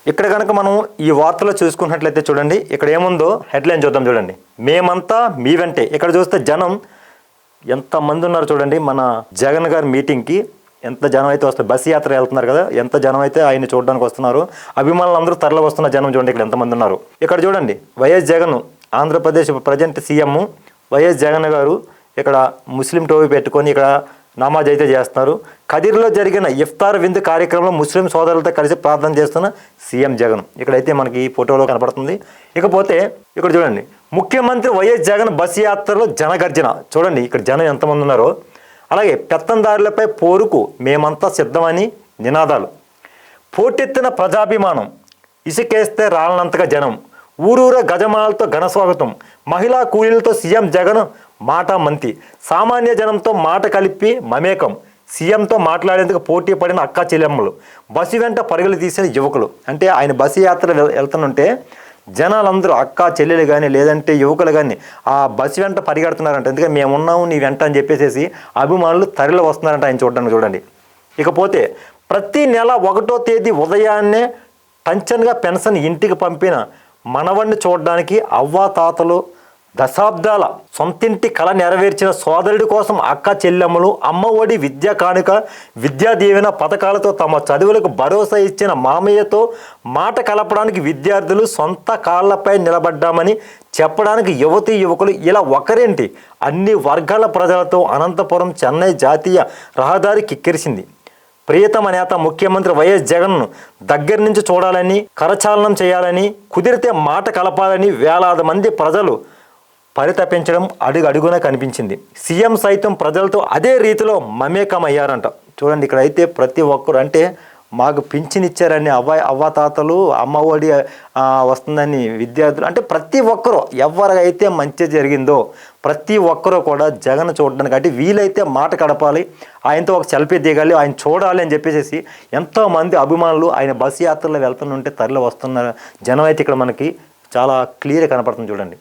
ఇక్కడ కనుక మనం ఈ వార్తలో చూసుకున్నట్లయితే చూడండి, ఇక్కడ ఏముందో హెడ్లైన్ చూద్దాం చూడండి. మేమంతా మీ వెంటే. ఇక్కడ చూస్తే జనం ఎంతమంది ఉన్నారు చూడండి. మన జగన్ గారి మీటింగ్కి ఎంత జనం అయితే వస్తారు, బస్సు యాత్ర వెళ్తున్నారు కదా, ఎంత జనం అయితే ఆయన చూడడానికి వస్తున్నారు. అభిమానులు అందరూ తరలి వస్తున్న జనం చూడండి ఇక్కడ ఎంతమంది ఉన్నారు. ఇక్కడ చూడండి YS Jagan, Andhra Pradesh present CM YS Jagan గారు ఇక్కడ ముస్లిం టోపీ పెట్టుకొని ఇక్కడ నమాజ్ అయితే చేస్తున్నారు. కదిర్లో జరిగిన ఇఫ్తార్ విందు కార్యక్రమంలో ముస్లిం సోదరులతో కలిసి ప్రార్థన చేస్తున్న సీఎం జగన్ ఇక్కడైతే మనకి ఈ ఫోటోలో కనపడుతుంది. ఇకపోతే ఇక్కడ చూడండి, ముఖ్యమంత్రి వైఎస్ జగన్ బస్సు యాత్రలో జనగర్జన. చూడండి ఇక్కడ జనం ఎంతమంది ఉన్నారో. అలాగే పెత్తందారులపై పోరుకు మేమంతా సిద్ధమని నినాదాలు. పోటెత్తిన ప్రజాభిమానం, ఇసుకేస్తే రాలనంతగా జనం, ఊరూర గజమాలతో ఘన స్వాగతం, మహిళా కూలీలతో సీఎం జగన్ మాట మంతి, సామాన్య జనంతో మాట కలిపి మమేకం, సీఎంతో మాట్లాడేందుకు పోటీ పడిన అక్కా చెల్లెమ్మలు, బస్సు వెంట పరుగులు తీసిన యువకులు. అంటే ఆయన బస్సు యాత్ర వెళ్తుంటే జనాలందరూ అక్కా చెల్లెలు కానీ లేదంటే యువకులు కానీ ఆ బస్సు వెంట పరిగెడుతున్నారంట. ఎందుకంటే మేము ఉన్నాము నీ వెంట అని చెప్పేసి అభిమానులు తరలి వస్తున్నారంట ఆయన చూడడానికి చూడండి. ఇకపోతే ప్రతి నెల 1వ తేదీ ఉదయాన్నే టంచన్గా పెన్షన్ ఇంటికి పంపిన మనవణ్ణి చూడడానికి అవ్వాతాతలు, దశాబ్దాల సొంతింటి కళ నెరవేర్చిన సోదరుడి కోసం అక్క చెల్లెమ్మలు, అమ్మ ఒడి, విద్యా కానుక, విద్యా దీవెన పథకాలతో తమ చదువులకు భరోసా ఇచ్చిన మామయ్యతో మాట కలపడానికి విద్యార్థులు సొంత కాళ్లపై నిలబడ్డామని చెప్పడానికి యువతీ యువకులు ఇలా ఒకరేంటి అన్ని వర్గాల ప్రజలతో అనంతపురం చెన్నై జాతీయ రహదారి కిక్కిరిసింది. ప్రియతమ నేత ముఖ్యమంత్రి వైఎస్ జగన్ను దగ్గర నుంచి చూడాలని, కరచాలనం చేయాలని, కుదిరితే మాట కలపాలని వేలాది మంది ప్రజలు పరితపించడం అడుగడుగున కనిపించింది. సీఎం సైతం ప్రజలతో అదే రీతిలో మమేకమయ్యారంట. చూడండి ఇక్కడ అయితే ప్రతి ఒక్కరు అంటే మాకు పింఛన్ ఇచ్చారని అవ్వాతాతలు, అమ్మ ఒడి వస్తుందని విద్యార్థులు, అంటే ప్రతి ఒక్కరూ ఎవరికైతే మంచి జరిగిందో ప్రతి ఒక్కరూ కూడా జగన్ చూడడానికి అంటే వీలైతే మాట కడపాలి, ఆయనతో ఒక సెల్ఫీ దిగాలి, ఆయన చూడాలి అని చెప్పేసి ఎంతోమంది అభిమానులు ఆయన బస్సు యాత్రలో వెళ్తుంటే తరలి వస్తున్న జనం అయితే ఇక్కడ మనకి చాలా క్లియర్గా కనపడుతుంది చూడండి.